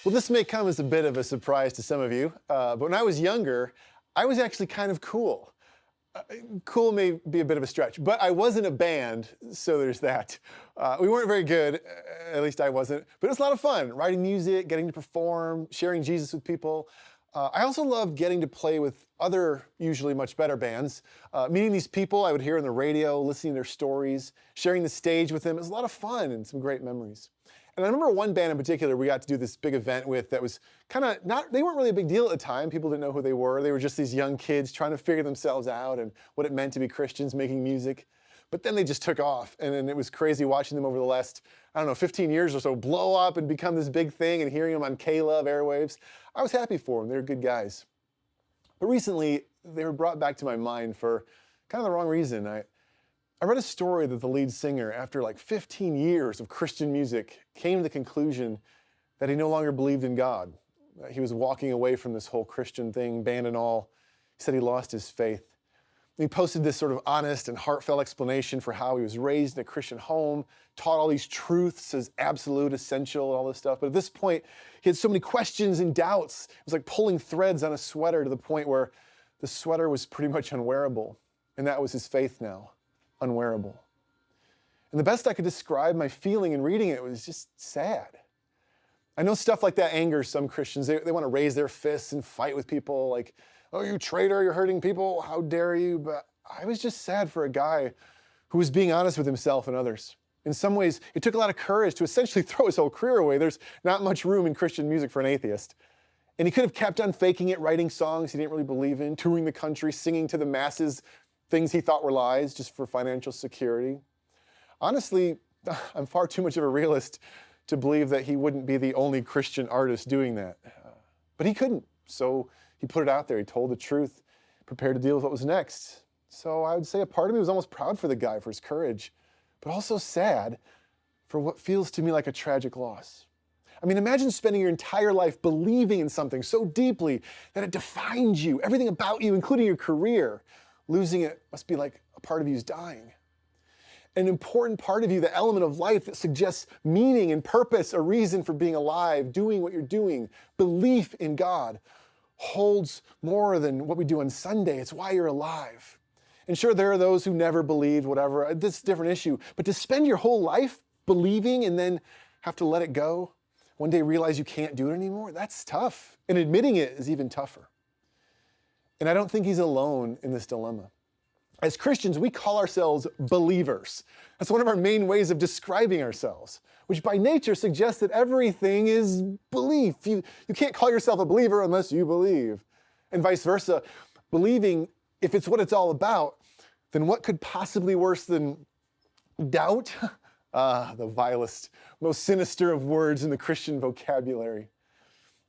Well, this may come as a bit of a surprise to some of you, but when I was younger, I was actually kind of cool. Cool may be a bit of a stretch, but I was in a band, so there's that. We weren't very good, at least I wasn't, but it was a lot of fun, writing music, getting to perform, sharing Jesus with people. I also loved getting to play with other, usually much better bands, meeting these people I would hear on the radio, listening to their stories, sharing the stage with them. It was a lot of fun and some great memories. And I remember one band in particular we got to do this big event with that was kind of not, they weren't really a big deal at the time. People didn't know who they were. They were just these young kids trying to figure themselves out and what it meant to be Christians making music. But then they just took off, and it was crazy watching them over the last, 15 years or so blow up and become this big thing, and hearing them on K-Love airwaves. I was happy for them. They were good guys. But recently, they were brought back to my mind for kind of the wrong reason. I read a story that the lead singer, after like 15 years of Christian music, came to the conclusion that he no longer believed in God. He was walking away from this whole Christian thing, band and all. He said he lost his faith. He posted this sort of honest and heartfelt explanation for how he was raised in a Christian home, taught all these truths as absolute, essential, and all this stuff. But at this point, he had so many questions and doubts. It was like pulling threads on a sweater to the point where the sweater was pretty much unwearable. And that was his faith now, unwearable. And the best I could describe my feeling in reading it was just sad. I know stuff like that angers some Christians. They want to raise their fists and fight with people like, oh, you traitor, you're hurting people, how dare you? But I was just sad for a guy who was being honest with himself and others. In some ways, it took a lot of courage to essentially throw his whole career away. There's not much room in Christian music for an atheist. And he could have kept on faking it, writing songs he didn't really believe in, touring the country, singing to the masses things he thought were lies just for financial security. Honestly, I'm far too much of a realist to believe that he wouldn't be the only Christian artist doing that. But he couldn't, so he put it out there. He told the truth, prepared to deal with what was next. So I would say a part of me was almost proud for the guy for his courage, but also sad for what feels to me like a tragic loss. I mean, imagine spending your entire life believing in something so deeply that it defines you, everything about you, including your career. Losing it must be like a part of you is dying. An important part of you, the element of life that suggests meaning and purpose, a reason for being alive, doing what you're doing, belief in God, holds more than what we do on Sunday. It's why you're alive. And sure, there are those who never believed, whatever. This is a different issue. But to spend your whole life believing and then have to let it go, one day realize you can't do it anymore, that's tough. And admitting it is even tougher. And I don't think he's alone in this dilemma. As Christians, we call ourselves believers. That's one of our main ways of describing ourselves, which by nature suggests that everything is belief. You can't call yourself a believer unless you believe. And vice versa. Believing, if it's what it's all about, then what could possibly worse than doubt? The vilest, most sinister of words in the Christian vocabulary.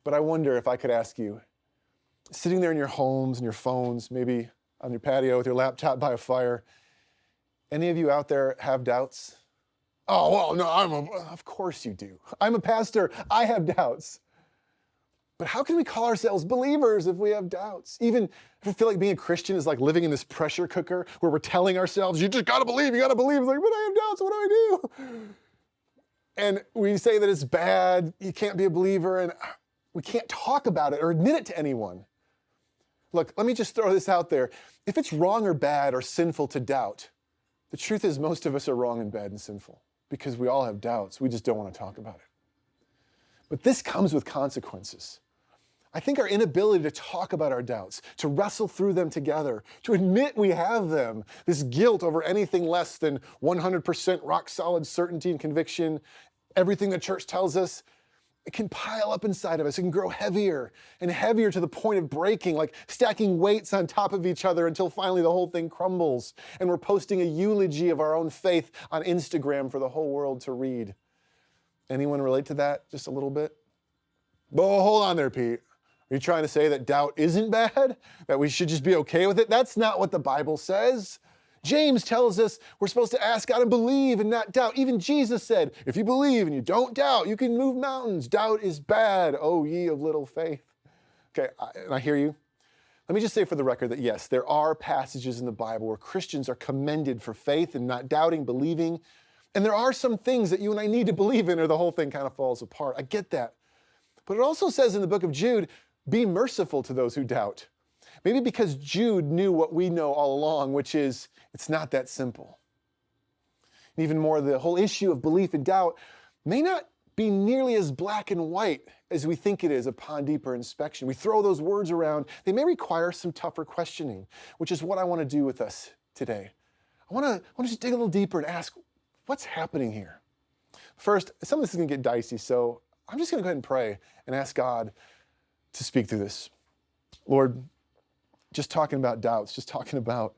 But I wonder if I could ask you, sitting there in your homes and your phones, maybe on your patio with your laptop by a fire, any of you out there have doubts? Oh, well, no, of course you do. I'm a pastor, I have doubts. But how can we call ourselves believers if we have doubts? Even if I feel like being a Christian is like living in this pressure cooker where we're telling ourselves, you just gotta believe, you gotta believe. It's like, but I have doubts, what do I do? And we say that it's bad, you can't be a believer, and we can't talk about it or admit it to anyone. Look, let me just throw this out there. If it's wrong or bad or sinful to doubt, the truth is most of us are wrong and bad and sinful because we all have doubts. We just don't want to talk about it. But this comes with consequences. I think our inability to talk about our doubts, to wrestle through them together, to admit we have them, this guilt over anything less than 100% rock solid certainty and conviction, everything the church tells us, it can pile up inside of us. It can grow heavier and heavier to the point of breaking, like stacking weights on top of each other until finally the whole thing crumbles and we're posting a eulogy of our own faith on Instagram for the whole world to read. Anyone relate to that just a little bit? Oh, hold on there, Pete. Are you trying to say that doubt isn't bad? That we should just be okay with it? That's not what the Bible says. James tells us we're supposed to ask God and believe and not doubt. Even Jesus said, if you believe and you don't doubt, you can move mountains. Doubt is bad, O ye of little faith. Okay, and I hear you. Let me just say for the record that yes, there are passages in the Bible where Christians are commended for faith and not doubting, believing. And there are some things that you and I need to believe in or the whole thing kind of falls apart. I get that. But it also says in the book of Jude, be merciful to those who doubt. Maybe because Jude knew what we know all along, which is it's not that simple. And even more, the whole issue of belief and doubt may not be nearly as black and white as we think it is upon deeper inspection. We throw those words around. They may require some tougher questioning, which is what I want to do with us today. I want to just dig a little deeper and ask, what's happening here? First, some of this is going to get dicey, so I'm just going to go ahead and pray and ask God to speak through this. Lord, just talking about doubts, just talking about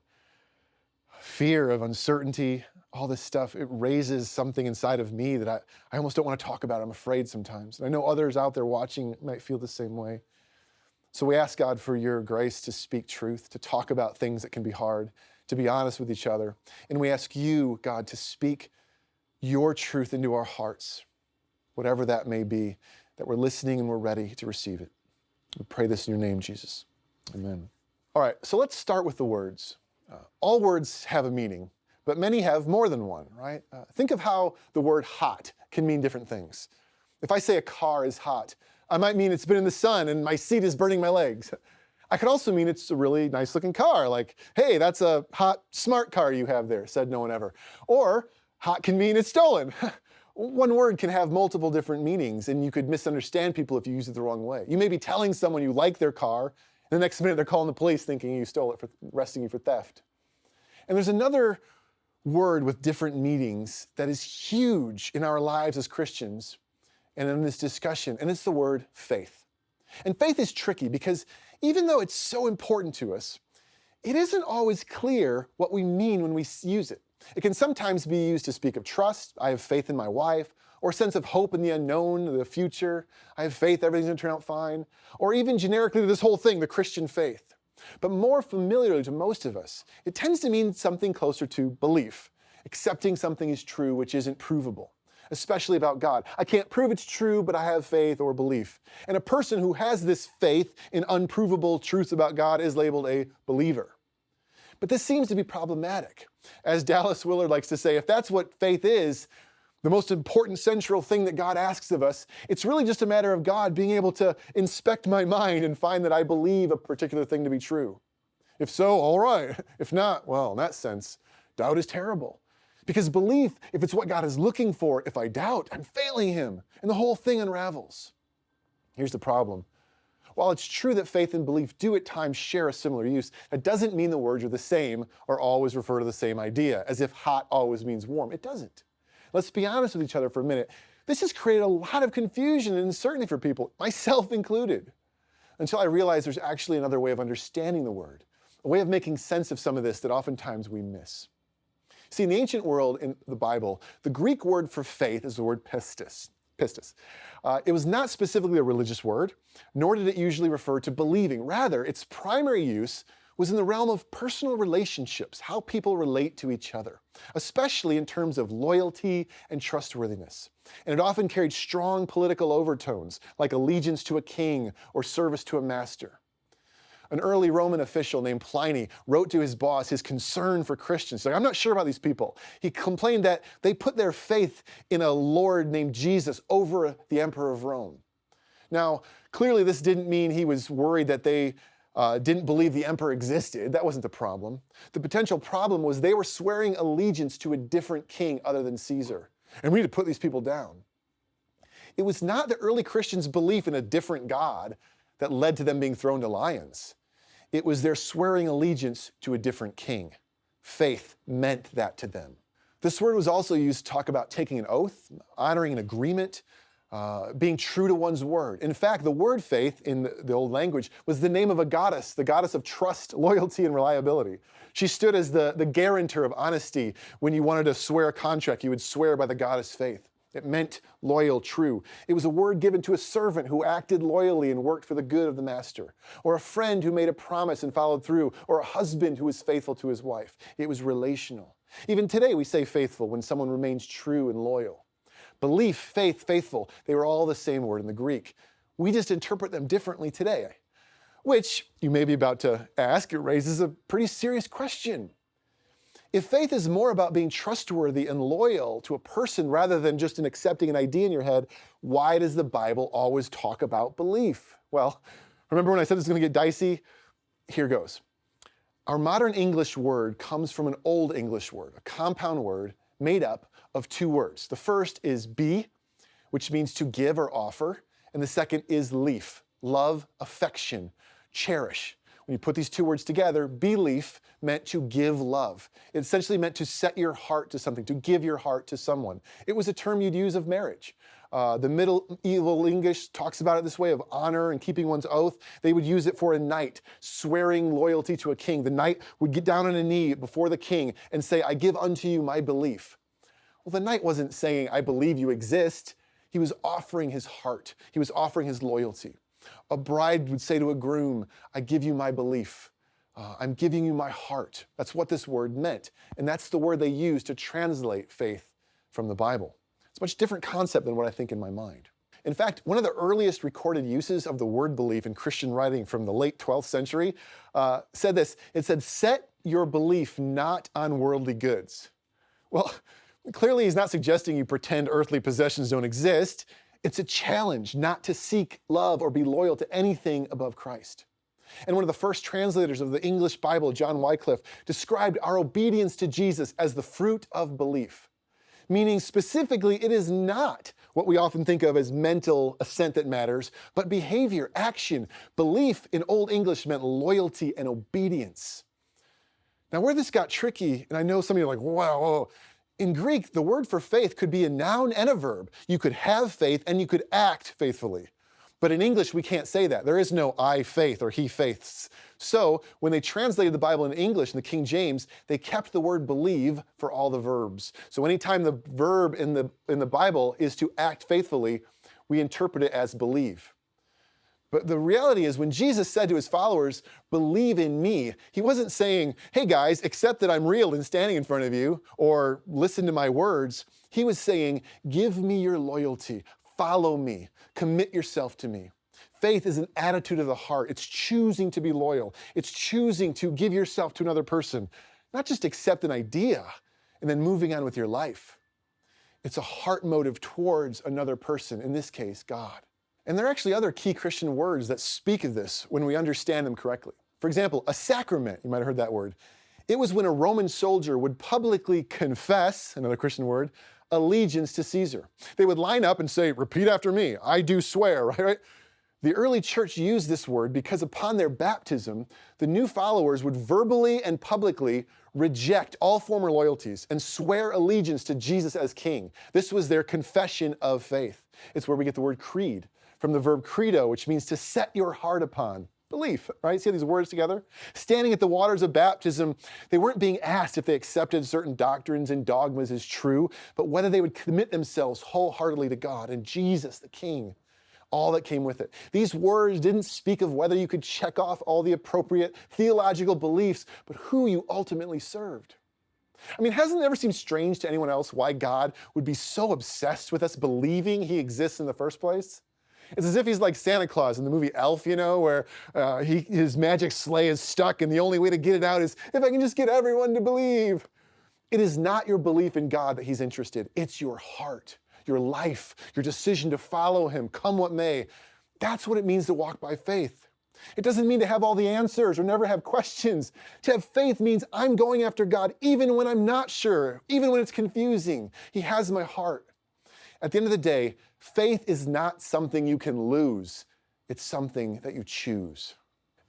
fear of uncertainty, all this stuff, it raises something inside of me that I almost don't want to talk about. I'm afraid sometimes. And I know others out there watching might feel the same way. So we ask God for your grace to speak truth, to talk about things that can be hard, to be honest with each other. And we ask you, God, to speak your truth into our hearts, whatever that may be, that we're listening and we're ready to receive it. We pray this in your name, Jesus. Amen. All right, so let's start with the words. All words have a meaning, but many have more than one, right? Think of how the word hot can mean different things. If I say a car is hot, I might mean it's been in the sun and my seat is burning my legs. I could also mean it's a really nice looking car, like, hey, that's a hot, smart car you have there, said no one ever. Or hot can mean it's stolen. One word can have multiple different meanings, and you could misunderstand people if you use it the wrong way. You may be telling someone you like their car, and the next minute they're calling the police thinking you stole it, arresting you for theft. And there's another word with different meanings that is huge in our lives as Christians and in this discussion, and it's the word faith. And faith is tricky because even though it's so important to us, it isn't always clear what we mean when we use it. It can sometimes be used to speak of trust, I have faith in my wife, or a sense of hope in the unknown, the future, I have faith everything's gonna turn out fine, or even generically this whole thing, the Christian faith. But more familiarly to most of us, it tends to mean something closer to belief, accepting something is true which isn't provable, especially about God. I can't prove it's true, but I have faith or belief. And a person who has this faith in unprovable truths about God is labeled a believer. But this seems to be problematic. As Dallas Willard likes to say, if that's what faith is, the most important central thing that God asks of us, it's really just a matter of God being able to inspect my mind and find that I believe a particular thing to be true. If so, all right. If not, well, in that sense, doubt is terrible. Because belief, if it's what God is looking for, if I doubt, I'm failing him, and the whole thing unravels. Here's the problem. While it's true that faith and belief do at times share a similar use, that doesn't mean the words are the same or always refer to the same idea, as if hot always means warm. It doesn't. Let's be honest with each other for a minute. This has created a lot of confusion and uncertainty for people, myself included, until I realized there's actually another way of understanding the word, a way of making sense of some of this that oftentimes we miss. See, in the ancient world, in the Bible, the Greek word for faith is the word pistis. It was not specifically a religious word, nor did it usually refer to believing. Rather, its primary use was in the realm of personal relationships, how people relate to each other, especially in terms of loyalty and trustworthiness. And it often carried strong political overtones, like allegiance to a king or service to a master. An early Roman official named Pliny wrote to his boss his concern for Christians. He's like, I'm not sure about these people. He complained that they put their faith in a Lord named Jesus over the emperor of Rome. Now, clearly this didn't mean he was worried that they didn't believe the emperor existed. That wasn't the problem. The potential problem was they were swearing allegiance to a different king other than Caesar. And we need to put these people down. It was not the early Christians' belief in a different God that led to them being thrown to lions. It was their swearing allegiance to a different king. Faith meant that to them. This word was also used to talk about taking an oath, honoring an agreement, being true to one's word. In fact, the word faith in the old language was the name of a goddess, the goddess of trust, loyalty, and reliability. She stood as the guarantor of honesty. When you wanted to swear a contract, you would swear by the goddess faith. It meant loyal, true. It was a word given to a servant who acted loyally and worked for the good of the master, or a friend who made a promise and followed through, or a husband who was faithful to his wife. It was relational. Even today we say faithful when someone remains true and loyal. Belief, faith, faithful, they were all the same word in the Greek. We just interpret them differently today, which you may be about to ask, it raises a pretty serious question. If faith is more about being trustworthy and loyal to a person rather than just in accepting an idea in your head, why does the Bible always talk about belief? Well, remember when I said this is going to get dicey? Here goes. Our modern English word comes from an old English word, a compound word made up of two words. The first is be, which means to give or offer, and the second is lief, love, affection, cherish. When you put these two words together, belief meant to give love. It essentially meant to set your heart to something, to give your heart to someone. It was a term you'd use of marriage. The medieval English talks about it this way, of honor and keeping one's oath. They would use it for a knight, swearing loyalty to a king. The knight would get down on a knee before the king and say, I give unto you my belief. Well, the knight wasn't saying, I believe you exist. He was offering his heart. He was offering his loyalty. A bride would say to a groom, I give you my belief. I'm giving you my heart. That's what this word meant. And that's the word they used to translate faith from the Bible. It's a much different concept than what I think in my mind. In fact, one of the earliest recorded uses of the word belief in Christian writing from the late 12th century said this. It said, set your belief not on worldly goods. Well, clearly he's not suggesting you pretend earthly possessions don't exist. It's a challenge not to seek love or be loyal to anything above Christ. And one of the first translators of the English Bible, John Wycliffe, described our obedience to Jesus as the fruit of belief, meaning specifically it is not what we often think of as mental assent that matters, but behavior, action. Belief in Old English meant loyalty and obedience. Now where this got tricky, and I know some of you are like, wow, in Greek, the word for faith could be a noun and a verb. You could have faith and you could act faithfully. But in English, we can't say that. There is no I faith or he faiths. So when they translated the Bible in English in the King James, they kept the word believe for all the verbs. So anytime the verb in the Bible is to act faithfully, we interpret it as believe. But the reality is when Jesus said to his followers, believe in me, he wasn't saying, hey guys, accept that I'm real and standing in front of you, or listen to my words. He was saying, give me your loyalty, follow me, commit yourself to me. Faith is an attitude of the heart. It's choosing to be loyal. It's choosing to give yourself to another person, not just accept an idea and then moving on with your life. It's a heart motive towards another person, in this case, God. And there are actually other key Christian words that speak of this when we understand them correctly. For example, a sacrament, you might have heard that word. It was when a Roman soldier would publicly confess, another Christian word, allegiance to Caesar. They would line up and say, repeat after me, I do swear, right? The early church used this word because upon their baptism, the new followers would verbally and publicly reject all former loyalties and swear allegiance to Jesus as king. This was their confession of faith. It's where we get the word creed, from the verb credo, which means to set your heart upon. Belief, right? See how these words together? Standing at the waters of baptism, they weren't being asked if they accepted certain doctrines and dogmas as true, but whether they would commit themselves wholeheartedly to God and Jesus, the King, all that came with it. These words didn't speak of whether you could check off all the appropriate theological beliefs, but who you ultimately served. I mean, hasn't it ever seemed strange to anyone else why God would be so obsessed with us believing he exists in the first place? It's as if he's like Santa Claus in the movie Elf, you know, where his magic sleigh is stuck and the only way to get it out is if I can just get everyone to believe. It is not your belief in God that he's interested. It's your heart, your life, your decision to follow him, come what may. That's what it means to walk by faith. It doesn't mean to have all the answers or never have questions. To have faith means I'm going after God even when I'm not sure, even when it's confusing. He has my heart. At the end of the day, faith is not something you can lose. It's something that you choose.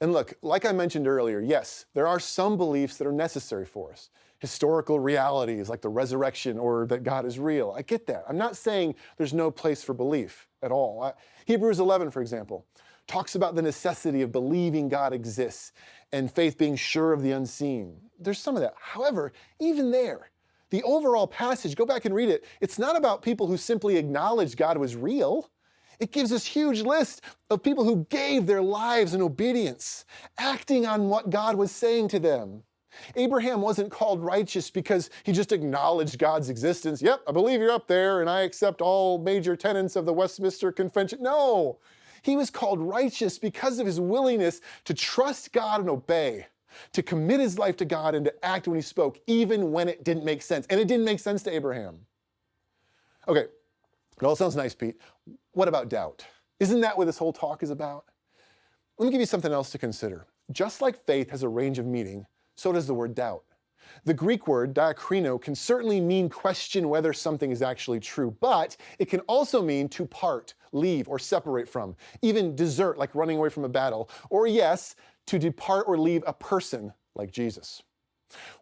And look, like I mentioned earlier, yes, there are some beliefs that are necessary for us. Historical realities like the resurrection or that God is real. I get that. I'm not saying there's no place for belief at all. Hebrews 11, for example, talks about the necessity of believing God exists and faith being sure of the unseen. There's some of that. However, even there, the overall passage, go back and read it, it's not about people who simply acknowledged God was real. It gives this huge list of people who gave their lives in obedience, acting on what God was saying to them. Abraham wasn't called righteous because he just acknowledged God's existence. Yep, I believe you're up there and I accept all major tenets of the Westminster Convention. No, he was called righteous because of his willingness to trust God and obey, to commit his life to God and to act when he spoke, even when it didn't make sense. And it didn't make sense to Abraham. Okay, it all sounds nice, Pete. What about doubt? Isn't that what this whole talk is about? Let me give you something else to consider. Just like faith has a range of meaning, so does the word doubt. The Greek word diakrino can certainly mean question whether something is actually true, but it can also mean to part, leave, or separate from, even desert, like running away from a battle, or yes, to depart or leave a person, like Jesus.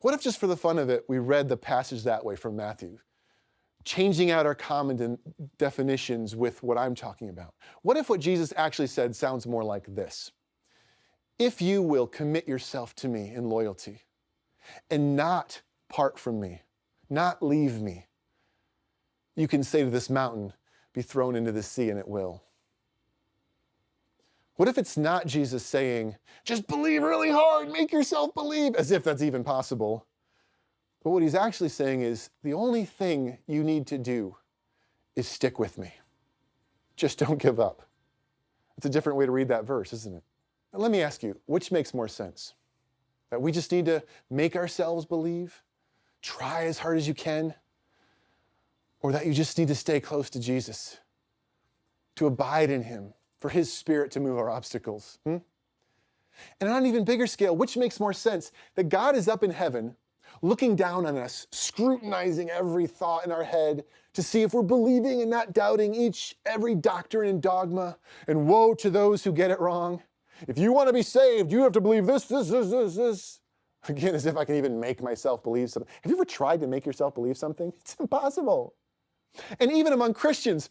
What if just for the fun of it, we read the passage that way from Matthew, changing out our common definitions with what I'm talking about? What if what Jesus actually said sounds more like this? If you will commit yourself to me in loyalty, and not part from me, not leave me, you can say to this mountain, be thrown into the sea, and it will. What if it's not Jesus saying, just believe really hard, make yourself believe, as if that's even possible? But what he's actually saying is, the only thing you need to do is stick with me. Just don't give up. It's a different way to read that verse, isn't it? Now, let me ask you, which makes more sense? That we just need to make ourselves believe, try as hard as you can, or that you just need to stay close to Jesus, to abide in him, for his Spirit to move our obstacles? And on an even bigger scale, which makes more sense? That God is up in heaven, looking down on us, scrutinizing every thought in our head to see if we're believing and not doubting every doctrine and dogma, and woe to those who get it wrong. If you want to be saved, you have to believe this. Again, as if I can even make myself believe something. Have you ever tried to make yourself believe something? It's impossible. And even among Christians,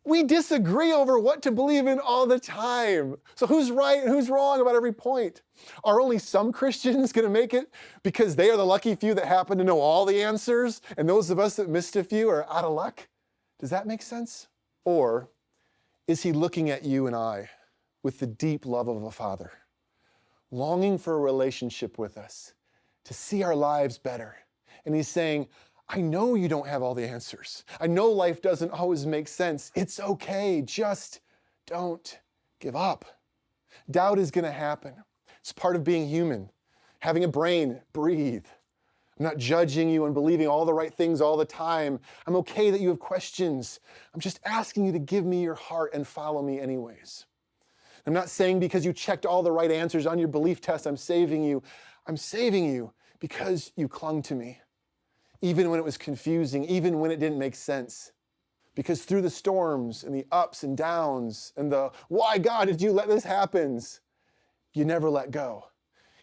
we disagree over what to believe in all the time. So who's right and who's wrong about every point? Are only some Christians going to make it because they are the lucky few that happen to know all the answers, and those of us that missed a few are out of luck? Does that make sense? Or is he looking at you and I with the deep love of a father, longing for a relationship with us, to see our lives better? And he's saying, I know you don't have all the answers. I know life doesn't always make sense. It's okay. Just don't give up. Doubt is going to happen. It's part of being human. Having a brain, breathe. I'm not judging you and believing all the right things all the time. I'm okay that you have questions. I'm just asking you to give me your heart and follow me anyways. I'm not saying because you checked all the right answers on your belief test, I'm saving you. I'm saving you because you clung to me, even when it was confusing, even when it didn't make sense. Because through the storms and the ups and downs and the, why God did you let this happen? You never let go.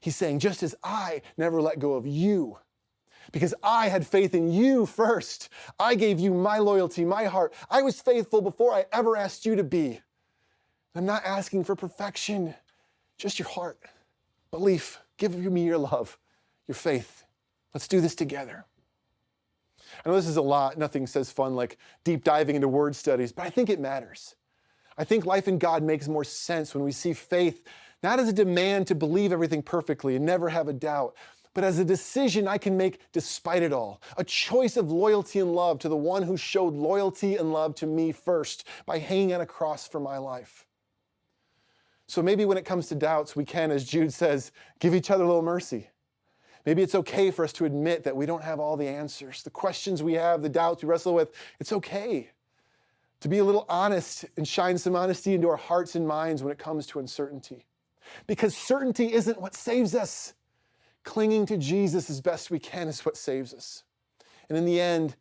He's saying, just as I never let go of you, because I had faith in you first. I gave you my loyalty, my heart. I was faithful before I ever asked you to be. I'm not asking for perfection, just your heart, belief. Give me your love, your faith. Let's do this together. I know this is a lot. Nothing says fun like deep diving into word studies, but I think it matters. I think life in God makes more sense when we see faith not as a demand to believe everything perfectly and never have a doubt, but as a decision I can make despite it all, a choice of loyalty and love to the one who showed loyalty and love to me first by hanging on a cross for my life. So maybe when it comes to doubts, we can, as Jude says, give each other a little mercy. Maybe it's okay for us to admit that we don't have all the answers. The questions we have, the doubts we wrestle with, it's okay to be a little honest and shine some honesty into our hearts and minds when it comes to uncertainty. Because certainty isn't what saves us. Clinging to Jesus as best we can is what saves us. And in the end,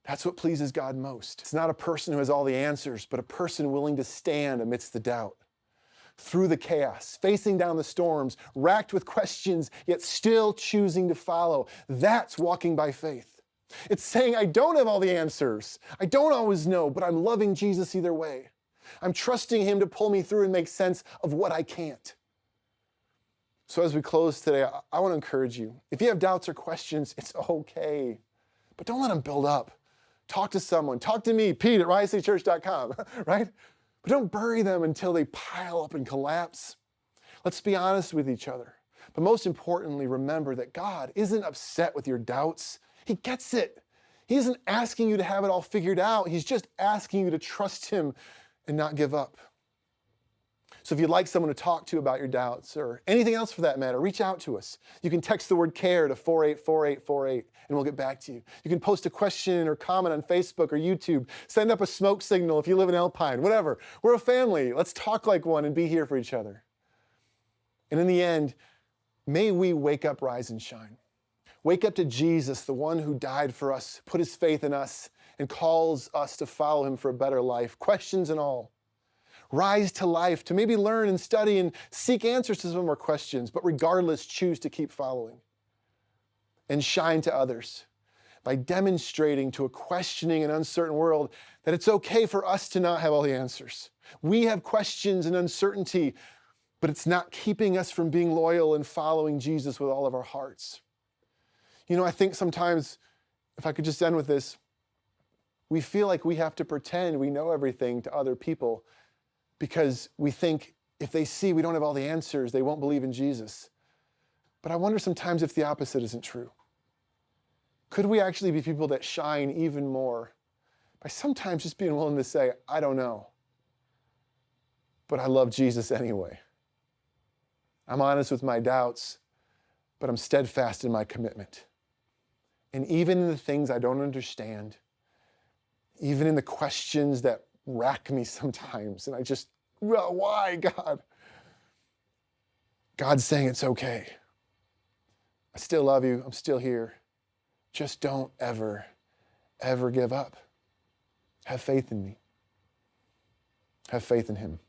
that's what pleases God most. It's not a person who has all the answers, but a person willing to stand amidst the doubt. Through the chaos, facing down the storms, racked with questions, yet still choosing to follow. That's walking by faith. It's saying, I don't have all the answers. I don't always know, but I'm loving Jesus either way. I'm trusting him to pull me through and make sense of what I can't. So as we close today, I want to encourage you. If you have doubts or questions, it's okay, but don't let them build up. Talk to someone. Talk to me, Pete at risingchurch.com, right? But don't bury them until they pile up and collapse. Let's be honest with each other. But most importantly, remember that God isn't upset with your doubts. He gets it. He isn't asking you to have it all figured out. He's just asking you to trust him and not give up. So if you'd like someone to talk to about your doubts or anything else for that matter, reach out to us. You can text the word CARE to 484848 and we'll get back to you. You can post a question or comment on Facebook or YouTube. Send up a smoke signal if you live in Alpine, whatever. We're a family. Let's talk like one and be here for each other. And in the end, may we wake up, rise, and shine. Wake up to Jesus, the one who died for us, put his faith in us, and calls us to follow him for a better life, questions and all. Rise to life, to maybe learn and study and seek answers to some of our questions, but regardless, choose to keep following. And shine to others by demonstrating to a questioning and uncertain world that it's okay for us to not have all the answers. We have questions and uncertainty, but it's not keeping us from being loyal and following Jesus with all of our hearts. You know, I think sometimes, if I could just end with this, we feel like we have to pretend we know everything to other people because we think if they see we don't have all the answers, they won't believe in Jesus. But I wonder sometimes if the opposite isn't true. Could we actually be people that shine even more by sometimes just being willing to say, I don't know, but I love Jesus anyway. I'm honest with my doubts, but I'm steadfast in my commitment. And even in the things I don't understand, even in the questions that rack me sometimes, and I just, well, why, God? God's saying it's okay. I still love you. I'm still here. Just don't ever, ever give up. Have faith in me. Have faith in him.